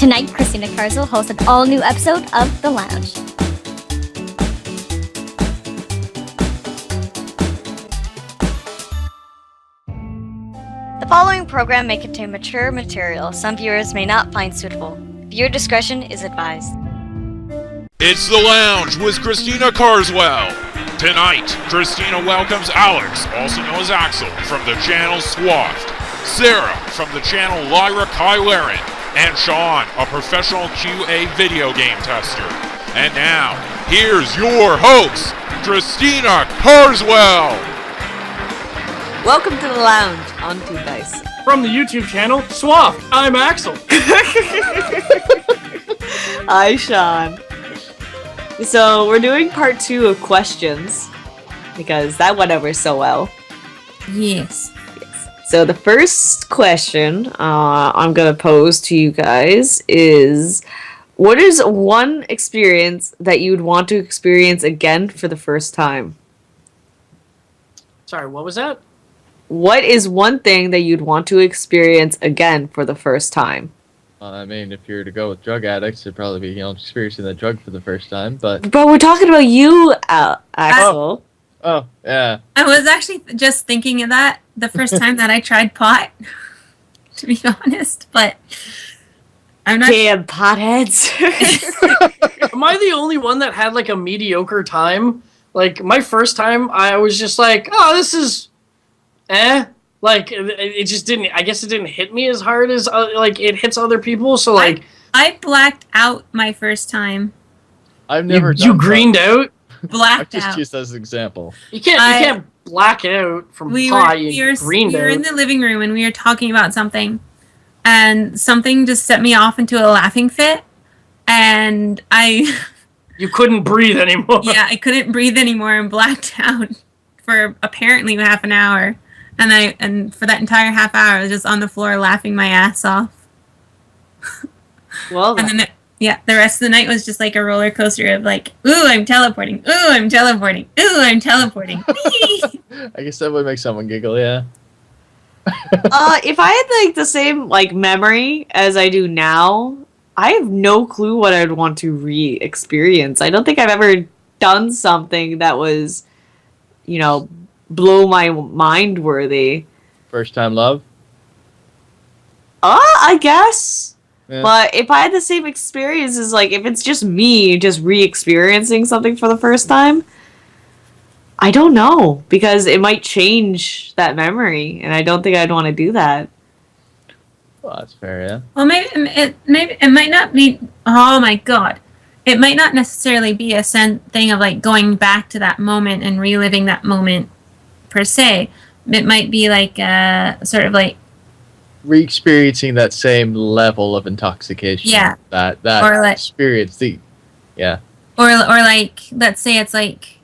Tonight, Christina Carswell hosts an all-new episode of The Lounge. The following program may contain mature material some viewers may not find suitable. Viewer discretion is advised. It's The Lounge with Christina Carswell. Tonight, Christina welcomes Alex, also known as Axel, from the channel Swathed, Sarah from the channel Lyra Kylaren, and Sean, a professional QA video game tester. And now, here's your host, Christina Carswell. Welcome to The Lounge on TOONDISE. From the YouTube channel Swathed, I'm Axel. Hi, Sean. So, we're doing part 2 of questions, because that went over so well. Yes. So, the first question I'm going to pose to you guys is, what is one experience that you'd want to experience again for the first time? Sorry, what was that? What is one thing that you'd want to experience again for the first time? I mean, if you were to go with drug addicts, it'd probably be, experiencing the drug for the first time, but... But we're talking about you, Axel. Oh, yeah. I was actually just thinking of that the first time that I tried pot, to be honest, but I'm not... Damn potheads. Am I the only one that had, like, a mediocre time? Like, my first time, I was just like, oh, this is... Like, it just didn't... I guess it didn't hit me as hard as, like, it hits other people, so, like... I blacked out my first time. I've never You greened out? Blacked I just out. used as an example. You can't black out from pot. You greened we were out. in the living room and we were talking about something, and something just set me off into a laughing fit, and You couldn't breathe anymore. yeah, I couldn't breathe anymore and blacked out for apparently half an hour. And for that entire half hour, I was just on the floor laughing my ass off. Well, and then, the rest of the night was just like a roller coaster of like, ooh, I'm teleporting. Ooh, I'm teleporting. Ooh, I'm teleporting. I guess that would make someone giggle, yeah. if I had like the same like memory as I do now, I have no clue what I'd want to re-experience. I don't think I've ever done something that was, blow my mind worthy. First time love? I guess. Yeah. But if I had the same experiences, like if it's just me just re-experiencing something for the first time, I don't know, because it might change that memory, and I don't think I'd want to do that. Well, that's fair, yeah. Well, maybe it might not be. Oh my god, it might not necessarily be a thing of like going back to that moment and reliving that moment per se. It might be like sort of like Re-experiencing that same level of intoxication. Yeah. That Or like- experience. Yeah. or like, let's say it's like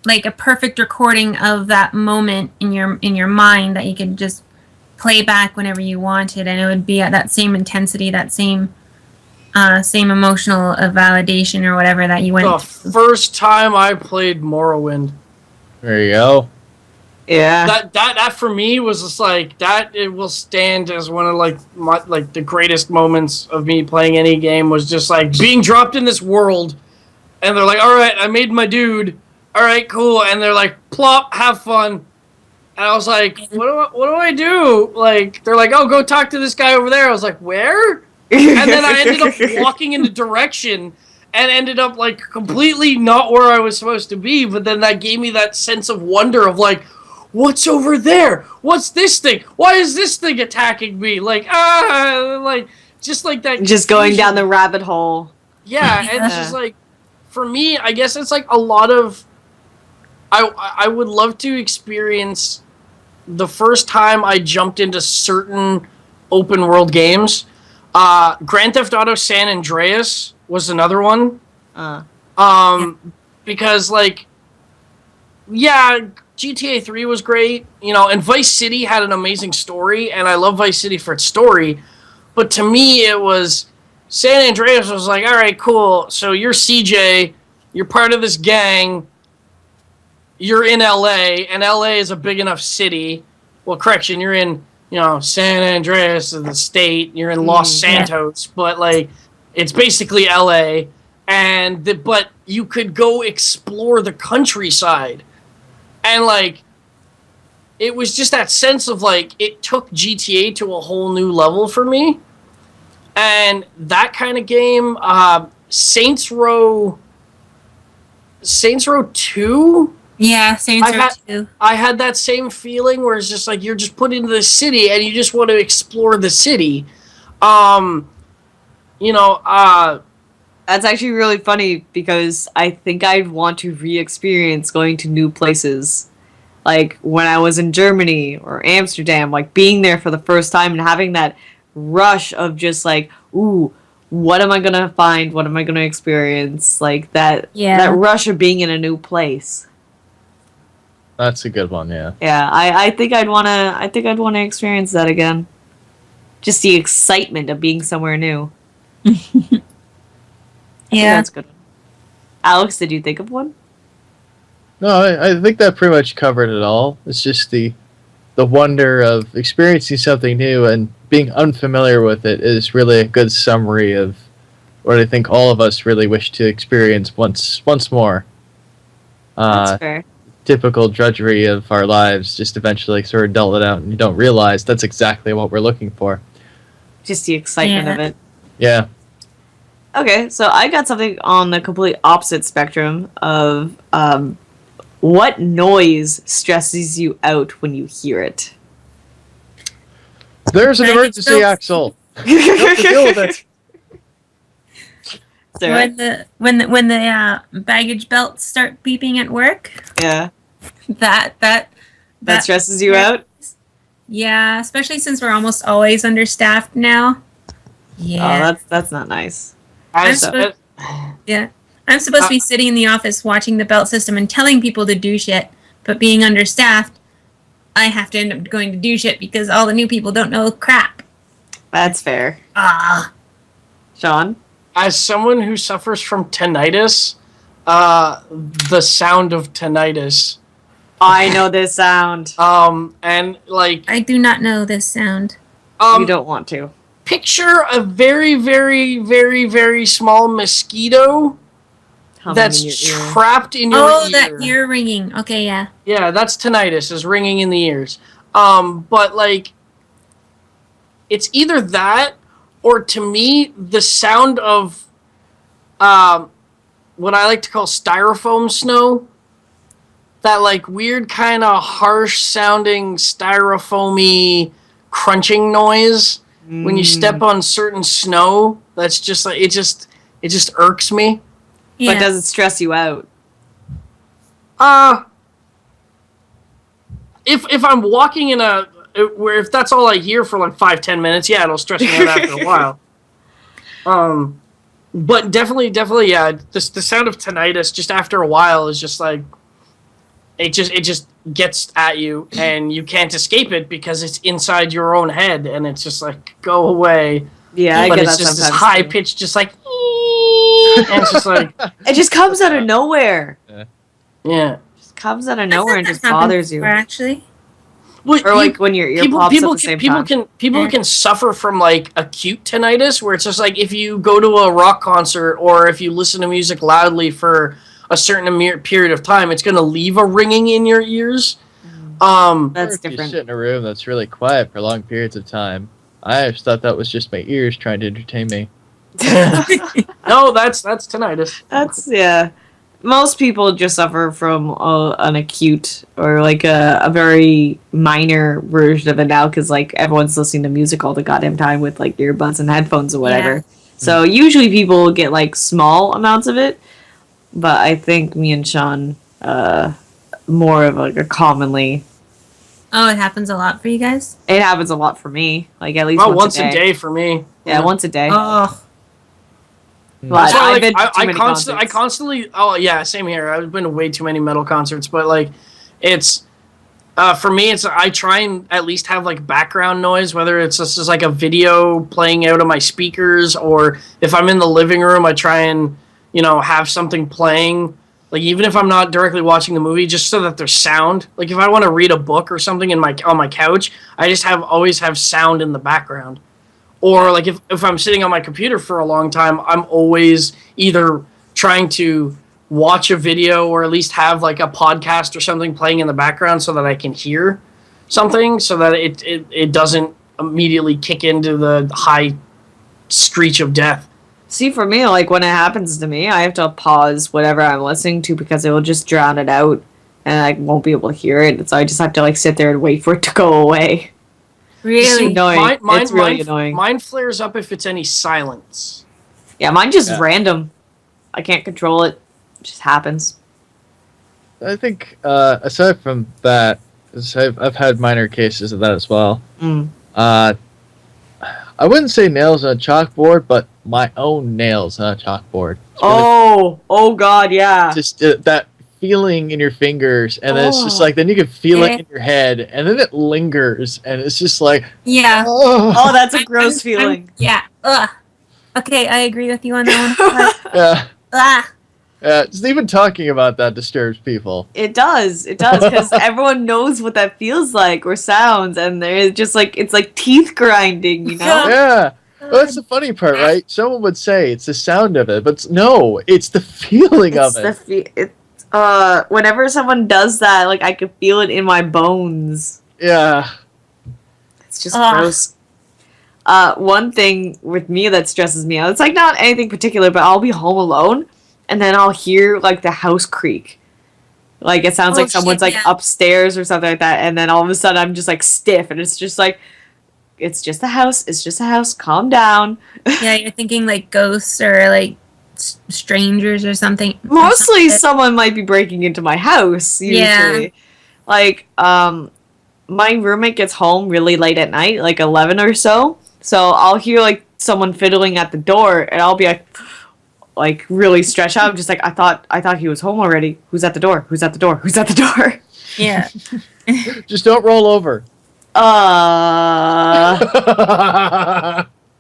a perfect recording of that moment in your mind that you could just play back whenever you wanted, and it would be at that same intensity, that same emotional validation or whatever that you went The first time I played Morrowind. There you go. Yeah. That for me was just like that. It will stand as one of the greatest moments of me playing any game. Was just like being dropped in this world, and they're like, "All right, I made my dude. All right, cool." And they're like, "Plop, have fun." And I was like, "What do I do?" Like they're like, "Oh, go talk to this guy over there." I was like, "Where?" And then I ended up walking in the direction. And ended up, like, completely not where I was supposed to be. But then that gave me that sense of wonder of, like, what's over there? What's this thing? Why is this thing attacking me? Like, just like that. Just going down the rabbit hole. Yeah, and it's just, like, for me, I guess it's, like, a lot of... I would love to experience the first time I jumped into certain open-world games. Grand Theft Auto San Andreas was another one. Because, like, yeah, GTA 3 was great, and Vice City had an amazing story, and I love Vice City for its story, but to me, it was, San Andreas was like, all right, cool, so you're CJ, you're part of this gang, you're in LA, and LA is a big enough city, well, correction, you're in San Andreas is the state. You're in Los Santos, but like it's basically LA. But you could go explore the countryside, and like it was just that sense of like it took GTA to a whole new level for me, and that kind of game. Saints Row 2. Yeah, Saints Row 2. I had that same feeling where it's just like you're just put into the city and you just want to explore the city. That's actually really funny because I think I'd want to re-experience going to new places. Like when I was in Germany or Amsterdam, like being there for the first time and having that rush of just like, ooh, what am I going to find? What am I going to experience? Like that rush of being in a new place. That's a good one, yeah. Yeah, I think I'd wanna experience that again. Just the excitement of being somewhere new. Yeah, that's good. Alex, did you think of one? No, I think that pretty much covered it all. It's just the wonder of experiencing something new and being unfamiliar with it is really a good summary of what I think all of us really wish to experience once more. That's fair. Typical drudgery of our lives just eventually sort of dull it out, and you don't realize that's exactly what we're looking for. Just the excitement of it. Yeah. Okay, so I got something on the complete opposite spectrum of what noise stresses you out when you hear it? There's an emergency, Axel. You have to deal with it. Sarah? When the baggage belts start beeping at work. Yeah. That stresses you out? Yeah, especially since we're almost always understaffed now. Yeah. Oh, that's not nice. I'm supposed to be sitting in the office watching the belt system and telling people to do shit, but being understaffed, I have to end up going to do shit because all the new people don't know crap. That's fair. Sean? As someone who suffers from tinnitus, the sound of tinnitus. I know this sound. And like I do not know this sound. You don't want to. Picture a very, very, very, very small mosquito that's trapped in your ear. Oh, that ear ringing. Okay, yeah. Yeah, that's tinnitus, is ringing in the ears. But like, it's either that or to me, the sound of what I like to call styrofoam snow. That like weird kind of harsh sounding styrofoamy crunching noise when you step on certain snow. That's just like it just irks me. Yeah. But does it stress you out? If I'm walking in if that's all I hear for like 5-10 minutes, yeah, it'll stress me out after a while. But definitely, yeah. The sound of tinnitus just after a while is just like it just gets at you and you can't escape it because it's inside your own head and it's just like go away. Yeah, I but get it's that just this sometimes high too. pitch, just like and it's just like it just comes out of nowhere. yeah. Just comes out of nowhere and just bothers you. Actually. Well, or like when your ear pops at the same time. People can suffer from like acute tinnitus, where it's just like if you go to a rock concert or if you listen to music loudly for a certain period of time, it's going to leave a ringing in your ears. That's if you different. sit in a room that's really quiet for long periods of time. I just thought that was just my ears trying to entertain me. No, that's tinnitus. That's yeah. Most people just suffer from an acute or like a very minor version of it now because like everyone's listening to music all the goddamn time with like earbuds and headphones or whatever. Yeah. So usually people get like small amounts of it, but I think me and Sean more of like a commonly. Oh, it happens a lot for you guys? It happens a lot for me, like at least once a day for me. Yeah, once a day. Oh. But That's why, I've been to too I many constantly, concerts. oh yeah, same here. I've been to way too many metal concerts, but like, it's, for me, it's, I try and at least have like background noise, whether it's just like a video playing out of my speakers, or if I'm in the living room, I try and, have something playing. Like even if I'm not directly watching the movie, just so that there's sound. Like if I want to read a book or something on my couch, I just always have sound in the background. Or like if I'm sitting on my computer for a long time, I'm always either trying to watch a video or at least have like a podcast or something playing in the background so that I can hear something, so that it doesn't immediately kick into the high screech of death. See, for me, like when it happens to me, I have to pause whatever I'm listening to because it will just drown it out and I won't be able to hear it. So I just have to like sit there and wait for it to go away. It's Really? annoying. It's really annoying. Mine flares up if it's any silence. Yeah, mine just random. I can't control it. It just happens. I think aside from that, 'cause I've had minor cases of that as well. I wouldn't say nails on a chalkboard, but my own nails on a chalkboard. Oh God, yeah. Just that feeling in your fingers, and then it's just like, then you can feel it in your head, and then it lingers, and it's just like, Yeah. Oh, that's a gross feeling. Yeah. Ugh. Okay, I agree with you on that one. yeah. Ah. Just even talking about that disturbs people. It does, because everyone knows what that feels like or sounds, and they're just like, it's like teeth grinding, you know? Yeah. Well, that's the funny part, right? Someone would say it's the sound of it, but no, it's the feeling of it. Whenever someone does that, like I can feel it in my bones. Yeah. It's just gross. One thing with me that stresses me out, it's like not anything particular, but I'll be home alone and then I'll hear like the house creak. Like it sounds like someone's like upstairs or something like that, and then all of a sudden I'm just like stiff, and it's just like, it's just a house, calm down. Yeah, you're thinking like ghosts or like strangers or something. Mostly someone might be breaking into my house, usually. Yeah. Like, my roommate gets home really late at night, like 11 or so. So I'll hear like someone fiddling at the door, and I'll be like really stretched out. I'm just like, I thought he was home already. Who's at the door? Who's at the door? Who's at the door? Yeah. Just don't roll over.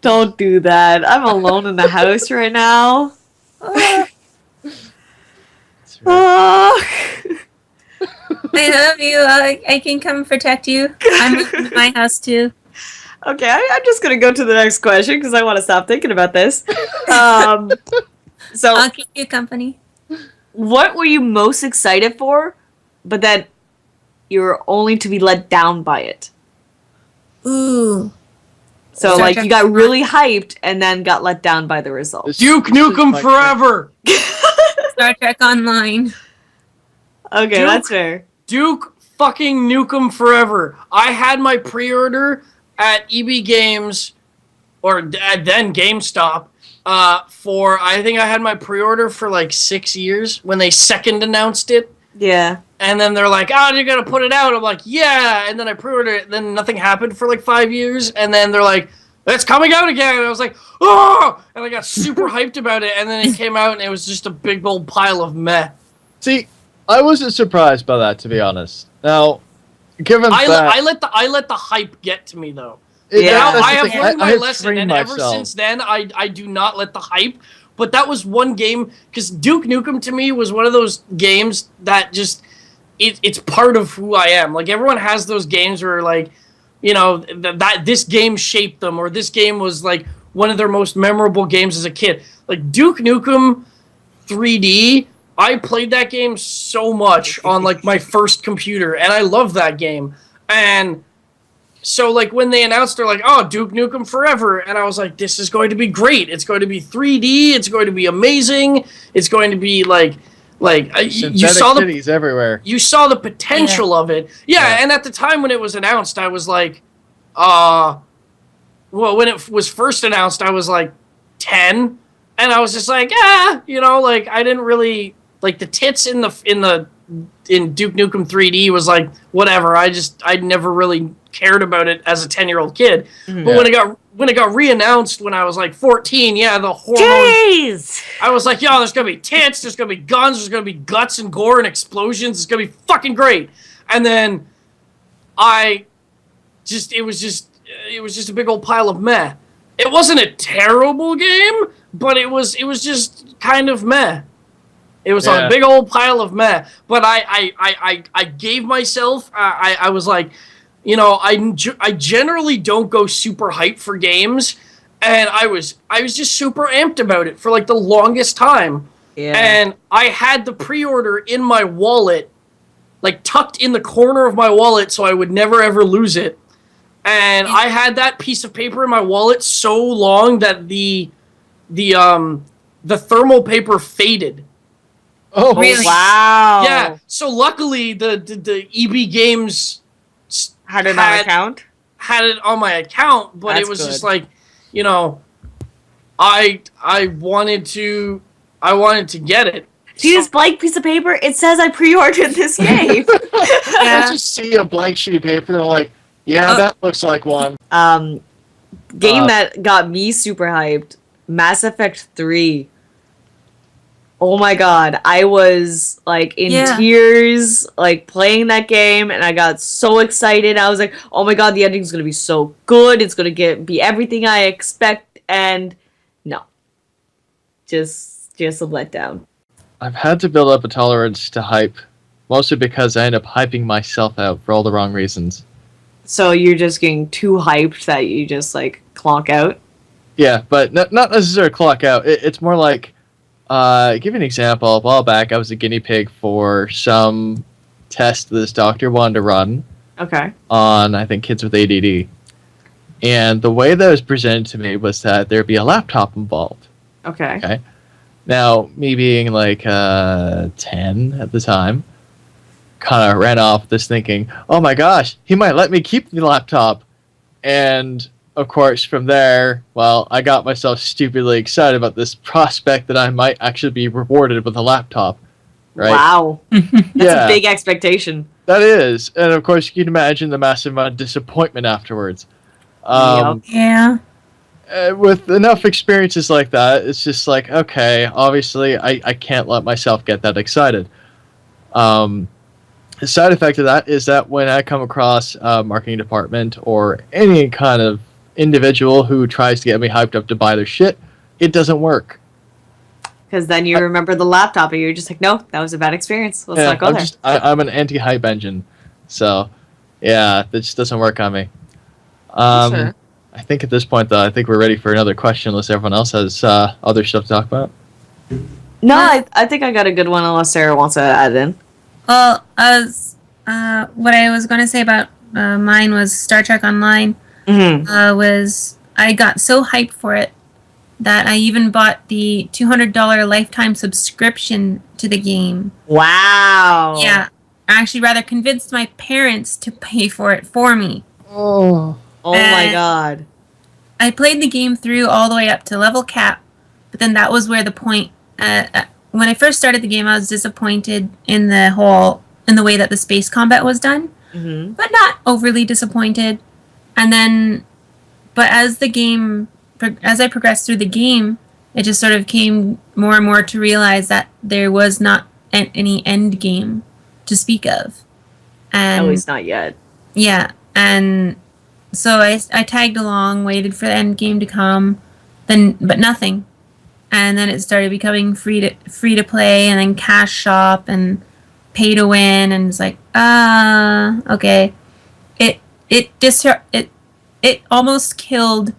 Don't do that. I'm alone in the house right now. I love you. I can come protect you. I'm in my house too. Okay, I'm just gonna go to the next question because I want to stop thinking about this. So I'll keep you company. What were you most excited for, but that you were only to be let down by it? Ooh. So like you got really hyped and then got let down by the results. Duke Nukem Forever. Star Trek Online. Okay, that's fair. Duke fucking Nukem Forever. I had my pre-order at EB Games, or then GameStop, for, I think I had my pre-order for like 6 years when they second announced it. Yeah. And then they're like, oh, you're going to put it out. I'm like, yeah. And then I pre-ordered it. Then nothing happened for like 5 years. And then they're like, it's coming out again. And I was like, oh! And I got super hyped about it. And then it came out and it was just a big old pile of meh. See, I wasn't surprised by that, to be honest. Now, given that... I let the hype get to me, though. Yeah. Now I have learned my lesson. And myself. ever since then, I do not let the hype. But that was one game, because Duke Nukem to me was one of those games that just... It's part of who I am. Like, everyone has those games where, like, you know, that this game shaped them, or this game was, like, one of their most memorable games as a kid. Like, Duke Nukem 3D, I played that game so much on, like, my first computer, and I love that game. And so, like, when they announced, they're like, oh, Duke Nukem Forever, and I was like, this is going to be great. It's going to be 3D. It's going to be amazing. It's going to be, like you saw the cities everywhere. You saw the potential of it. Yeah, and at the time when it was announced, I was like, well, when it was first announced, I was like 10, and I was just like, you know, like I didn't really like the tits in Duke Nukem 3D was like whatever. I never really cared about it as a 10-year-old kid. Mm-hmm. But when it got re-announced when I was like 14, the hormones. Jeez! I was like, yo, there's gonna be tits, there's gonna be guns, there's gonna be guts and gore and explosions. It's gonna be fucking great. And then it was just a big old pile of meh. It wasn't a terrible game, but it was just kind of meh. It was a big old pile of meh. But I gave myself. I was like, you know, I generally don't go super hyped for games, and I was just super amped about it for like the longest time. Yeah. And I had the pre-order in my wallet, like tucked in the corner of my wallet, so I would never ever lose it. And I had that piece of paper in my wallet so long that the thermal paper faded. Oh, Really? Wow. Yeah. So luckily, the EB Games Had it on account? had it on my account, but That's it was good. just like, you know, I wanted to get it. See this blank piece of paper? It says I pre-ordered this game. I just see a blank sheet of paper and I'm like, yeah, that looks like one. Game that got me super hyped, Mass Effect 3. Oh my god, I was like in tears, like playing that game, and I got so excited. I was like, oh my god, the ending's gonna be so good. It's gonna be everything I expect, and no. Just a letdown. I've had to build up a tolerance to hype, mostly because I end up hyping myself out for all the wrong reasons. So you're just getting too hyped that you just like clonk out? Yeah, but not necessarily clock out. It's more like, give you an example. A while back, I was a guinea pig for some test this doctor wanted to run Okay. on, I think, kids with ADD. And the way that was presented to me was that there'd be a laptop involved. Okay. Okay. Now, me being like 10 at the time, kind of ran off this thinking, oh my gosh, he might let me keep the laptop. And of course, from there, well, I got myself stupidly excited about this prospect that I might actually be rewarded with a laptop. Right? Wow. That's a big expectation. That is. And of course, you can imagine the massive amount of disappointment afterwards. Yeah. With enough experiences like that, it's just like, okay, obviously, I can't let myself get that excited. The side effect of that is that when I come across a marketing department or any kind of individual who tries to get me hyped up to buy their shit, it doesn't work. Because then you remember the laptop and you're just like, no, that was a bad experience. Let's not go there. I'm an anti-hype engine. So, yeah, that just doesn't work on me. Sure. I think at this point, though, I think we're ready for another question unless everyone else has other stuff to talk about. No, I think I got a good one unless Sarah wants to add in. Well, what I was going to say about mine was Star Trek Online. Mm-hmm. Was I got so hyped for it that I even bought the $200 lifetime subscription to the game. Wow. Yeah. I actually rather convinced my parents to pay for it for me. Oh. Oh my god. I played the game through all the way up to level cap, but then that was where the point... when I first started the game, I was disappointed in the way that the space combat was done, but not overly disappointed. And then, but as I progressed through the game, it just sort of came more and more to realize that there was not any end game to speak of. And At least not yet. yeah, and so I tagged along, waited for the end game to come, but nothing. And then it started becoming free to play, and then cash shop and pay to win, and it's like, okay. It almost killed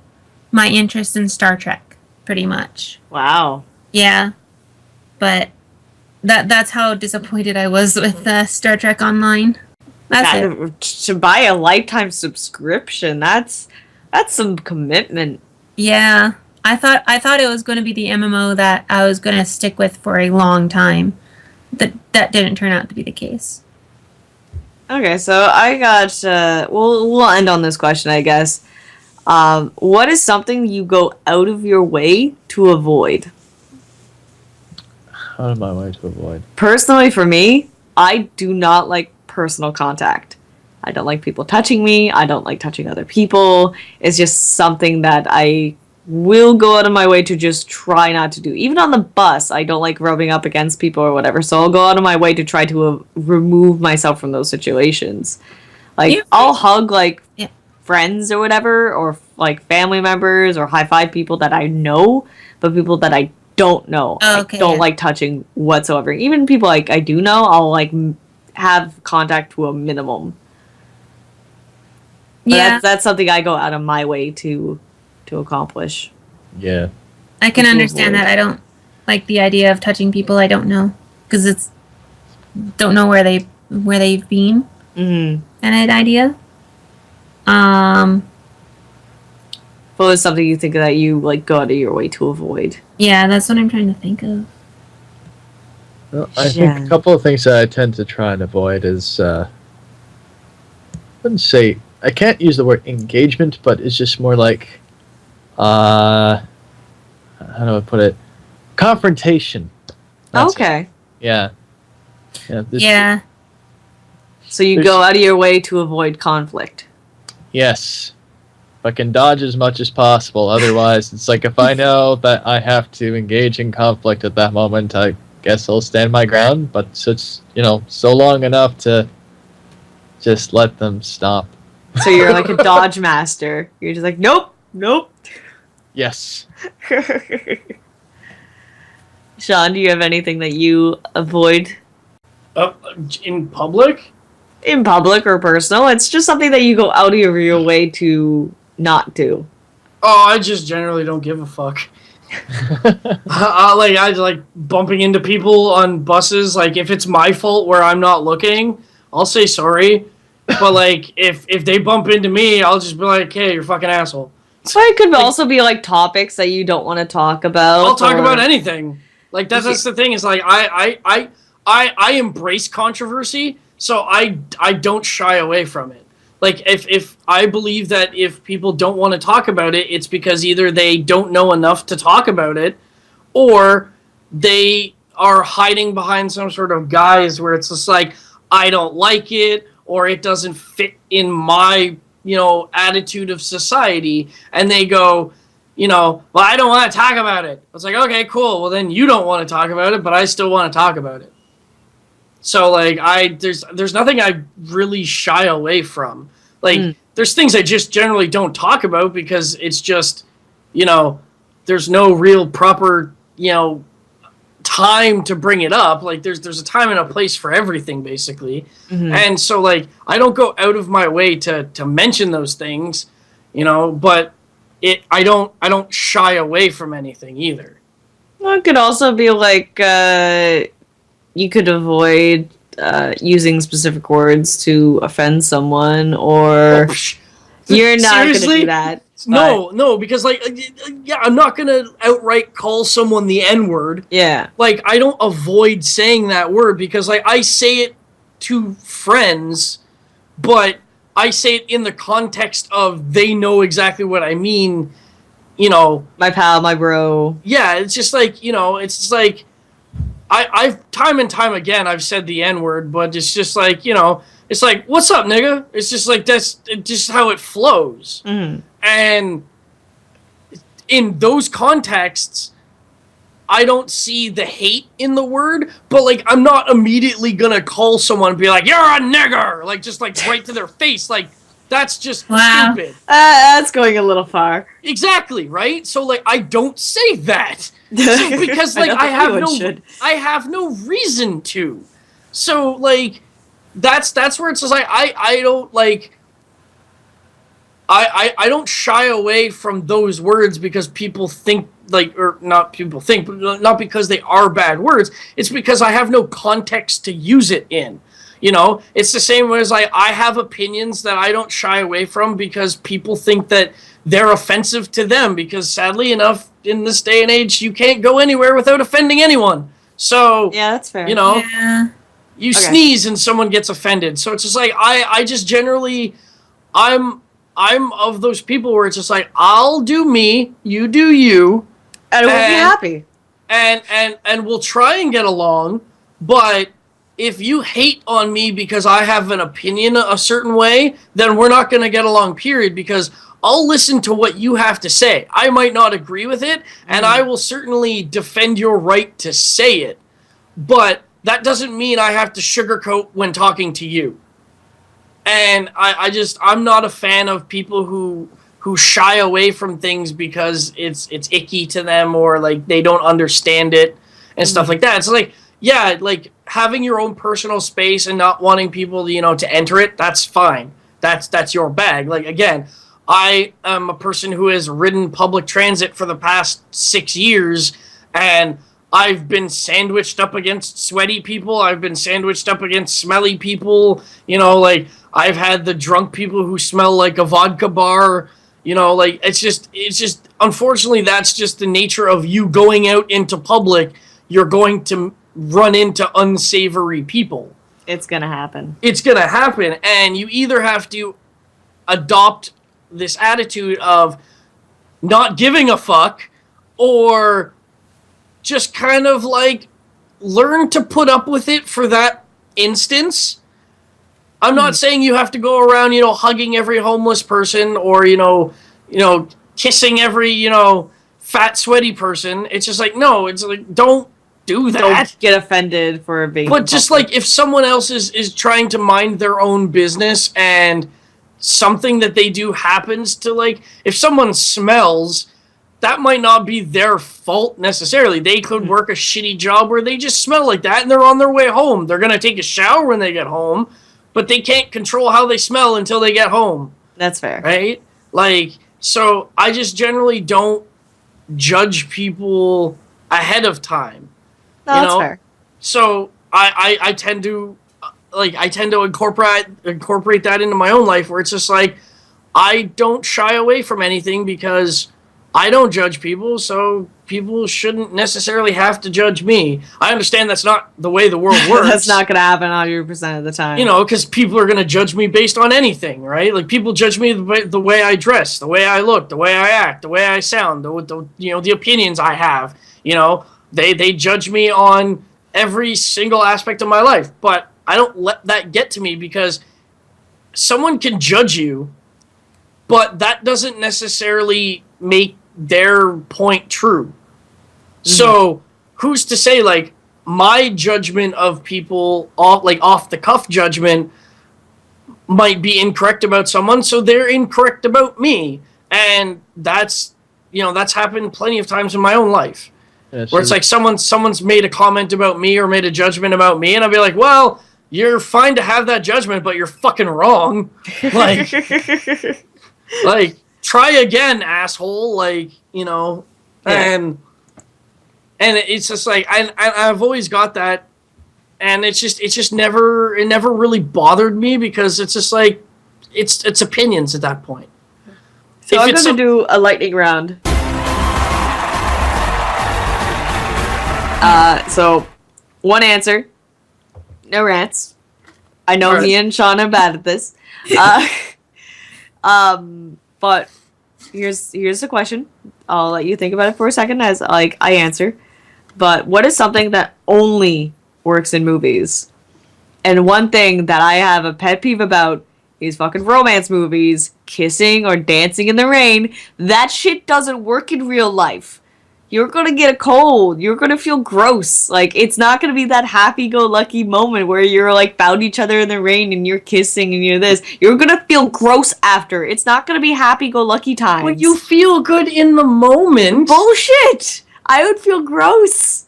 my interest in Star Trek, pretty much. Wow. Yeah, but that's how disappointed I was with Star Trek Online. That's it. To buy a lifetime subscription, that's some commitment. Yeah. I thought it was going to be the MMO that I was going to stick with for a long time. That didn't turn out to be the case. Okay, so I got we'll end on this question, I guess. What is something you go out of your way to avoid? Out of my way to avoid. Personally, for me, I do not like personal contact. I don't like people touching me. I don't like touching other people. It's just something that I will go out of my way to just try not to do. Even on the bus, I don't like rubbing up against people or whatever, so I'll go out of my way to try to remove myself from those situations. Like, I'll hug, like, friends or whatever, or, like, family members, or high-five people that I know, but people that I don't know. Okay, I don't yeah. like touching whatsoever. Even people like I do know, I'll like have contact to a minimum. But Yeah, that's something I go out of my way to accomplish. Yeah. I can to understand avoid. that. I don't like the idea of touching people I don't know because it's don't know where they've been. Mm-hmm. Kind of idea. What was something you think that you like go out of your way to avoid? Yeah, that's what I'm trying to think of. Well, I Yeah. think a couple of things that I tend to try and avoid is, I wouldn't say, I can't use the word engagement, but it's just more like, how do I put it? Confrontation. That's it. Okay. Yeah. Yeah. So you There's- go out of your way to avoid conflict. Yes. If I can dodge as much as possible. Otherwise, it's like if I know that I have to engage in conflict at that moment, I guess I'll stand my ground. But it's, so long enough to just let them stop. So you're like a dodge master. You're just like, nope. Yes. Sean, do you have anything that you avoid In public? in public or personal? It's just something that you go out of your way to not do. Oh, I just generally don't give a fuck. I like bumping into people on buses. Like, if it's my fault where I'm not looking, I'll say sorry. But like, if they bump into me, I'll just be like, "Hey, you're a fucking asshole." So it could also be like topics that you don't want to talk about. I'll talk or- about anything. Like that's the thing is like I embrace controversy, so I don't shy away from it. Like if I believe that if people don't want to talk about it, it's because either they don't know enough to talk about it, or they are hiding behind some sort of guise where it's just like I don't like it or it doesn't fit in my attitude of society, and they go, well, I don't want to talk about it. It's like, okay, cool. Well, then you don't want to talk about it, but I still want to talk about it. So like there's nothing I really shy away from. Like there's things I just generally don't talk about because it's just, there's no real proper, time to bring it up. Like there's a time and a place for everything basically. And so like I don't go out of my way to mention those things, but I don't shy away from anything either. Well, it could also be like you could avoid using specific words to offend someone, or you're not going to Seriously? do that. No, because like, yeah, I'm not gonna outright call someone the N-word. Yeah. Like, I don't avoid saying that word because like I say it to friends, but I say it in the context of they know exactly what I mean. My pal, my bro. Yeah, it's just like it's just like I've time and time again I've said the N-word, but it's just like it's like, what's up, nigga? It's just like that's just how it flows. And in those contexts, I don't see the hate in the word, but like I'm not immediately gonna call someone and be like, "You're a nigger," like just like right to their face. Like that's just Wow. stupid. That's going a little far. Exactly, right? So like I don't say that. So, because like don't I think have anyone no should. I have no reason to. So like that's where it's just like I don't like I don't shy away from those words because people think like, or not people think, but not because they are bad words. It's because I have no context to use it in. It's the same way as I have opinions that I don't shy away from because people think that they're offensive to them, because sadly enough, in this day and age, you can't go anywhere without offending anyone. So, Yeah, that's fair. Yeah. you Okay. sneeze and someone gets offended. So it's just like, I just generally, I'm of those people where it's just like, I'll do me, you do you, And we'll be happy. and we'll try and get along, but if you hate on me because I have an opinion a certain way, then we're not going to get along, period, because I'll listen to what you have to say. I might not agree with it, and I will certainly defend your right to say it, but that doesn't mean I have to sugarcoat when talking to you. And I'm not a fan of people who who shy away from things because it's icky to them, or like they don't understand it and stuff like that. It's like, yeah, like having your own personal space and not wanting people to, to enter it, that's fine. That's your bag. Like, again, I am a person who has ridden public transit for the past 6 years, and I've been sandwiched up against sweaty people. I've been sandwiched up against smelly people. Like, I've had the drunk people who smell like a vodka bar. Like, it's just, unfortunately, that's just the nature of you going out into public. You're going to run into unsavory people. It's gonna happen. It's gonna happen, and you either have to adopt this attitude of not giving a fuck, or just kind of like learn to put up with it for that instance. I'm not saying you have to go around, hugging every homeless person, or kissing every, fat sweaty person. It's just like, no, it's like, don't do that. Don't get offended for being. But just like, if someone else is trying to mind their own business, and something that they do happens to, like, if someone smells, that might not be their fault necessarily. They could work a shitty job where they just smell like that, and they're on their way home. They're going to take a shower when they get home, but they can't control how they smell until they get home. That's fair. Right? Like, so I just generally don't judge people ahead of time. No, that's fair. So I tend to incorporate that into my own life, where it's just like, I don't shy away from anything because I don't judge people, so people shouldn't necessarily have to judge me. I understand that's not the way the world works. That's not going to happen 100% of the time. Because people are going to judge me based on anything, right? Like, people judge me the way I dress, the way I look, the way I act, the way I sound, the opinions I have. They judge me on every single aspect of my life, but I don't let that get to me, because someone can judge you, but that doesn't necessarily make their point true. Mm-hmm. So who's to say, like, my judgment of people, off the cuff judgment, might be incorrect about someone, so they're incorrect about me. And that's happened plenty of times in my own life. Yeah, where it's like someone's made a comment about me or made a judgment about me, and I'll be like, well, you're fine to have that judgment, but you're fucking wrong. Like, like, try again, asshole. Like, yeah. And it's just like, I've always got that, and it never really bothered me, because it's just like, it's opinions at that point. So I'm going to do a lightning round. So, one answer. No rants. I know me and Sean are bad at this. But here's the question. I'll let you think about it for a second as I answer. But what is something that only works in movies? And one thing that I have a pet peeve about is fucking romance movies, kissing or dancing in the rain. That shit doesn't work in real life. You're going to get a cold. You're going to feel gross. Like, it's not going to be that happy-go-lucky moment where you're, like, found each other in the rain and you're kissing and you're this. You're going to feel gross after. It's not going to be happy-go-lucky times. Well, you feel good in the moment. Bullshit! I would feel gross.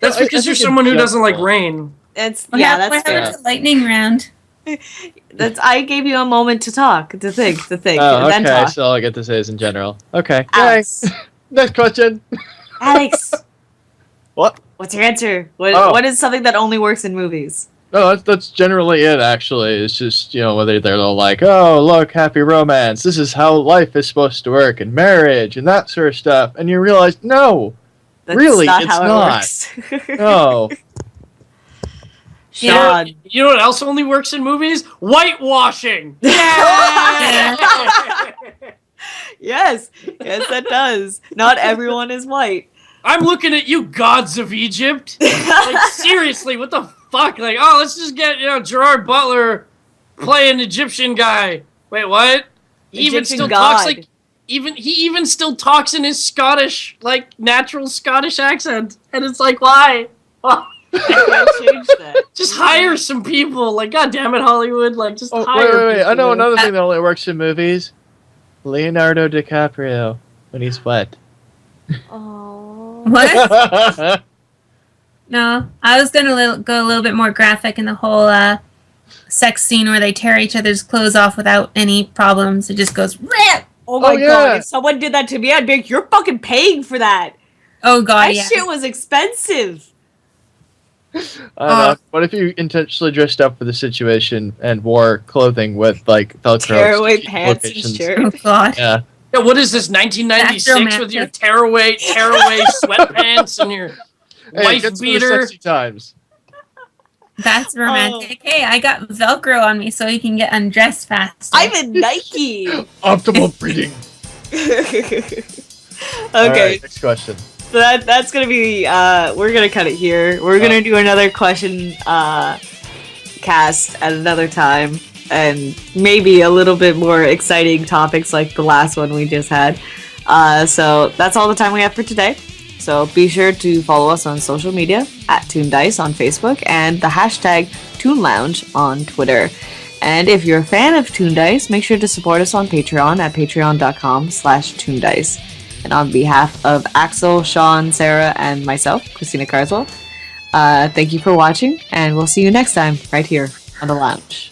That's because you're someone who doesn't like rain. That's What fair. happened to lightning round? I gave you a moment to talk, to think, Oh, and then okay, talk. so all I get to say is in general. Okay. Alex. Next question. Alex. What? What's your answer? What is something that only works in movies? No, that's generally it, actually. It's just, whether they're like, oh, look, happy romance. This is how life is supposed to work, and marriage, and that sort of stuff. And you realize, no, That's really, not it's how not. It works. No. Sean. You know what else only works in movies? Whitewashing! Yes, that does. Not everyone is white. I'm looking at you, gods of Egypt. Like, seriously, what the fuck? Like, oh, let's just get, Gerard Butler play an Egyptian guy. Wait, what? He even still talks like, he even still talks in his Scottish, like, natural Scottish accent. And it's like, why? Oh. Change that. Just hire some people. Like, God damn it, Hollywood. Like, just hire Wait. I know people. another thing that only works in movies. Leonardo DiCaprio when he's wet. Oh. What? No, I was gonna go a little bit more graphic in the whole sex scene where they tear each other's clothes off without any problems. It just goes rip. Oh my yeah. god, if someone did that to me, I'd be like, you're fucking paying for that. Oh god, That yeah. shit was expensive. I don't know. What if you intentionally dressed up for the situation and wore clothing with like Velcro? Tearaway sticky pants and locations? shirt. Oh god. Yeah. Yeah, what is this, 1996 with your tearaway sweatpants and your Hey, wife get some beater? sexy times. That's romantic. Hey, I got Velcro on me so you can get undressed faster. I'm in Nike. Optimal breeding. Okay, All right, next question. so that's gonna be we're gonna cut it here. We're gonna do another question cast at another time, and maybe a little bit more exciting topics like the last one we just had. So that's all the time we have for today. So be sure to follow us on social media at TOONDISE on Facebook and the hashtag ToonLounge on Twitter. And if you're a fan of TOONDISE, make sure to support us on Patreon at patreon.com/ToonDice. And on behalf of Axel, Sean, Sarah, and myself, Christina Carswell, thank you for watching, and we'll see you next time right here on the lounge.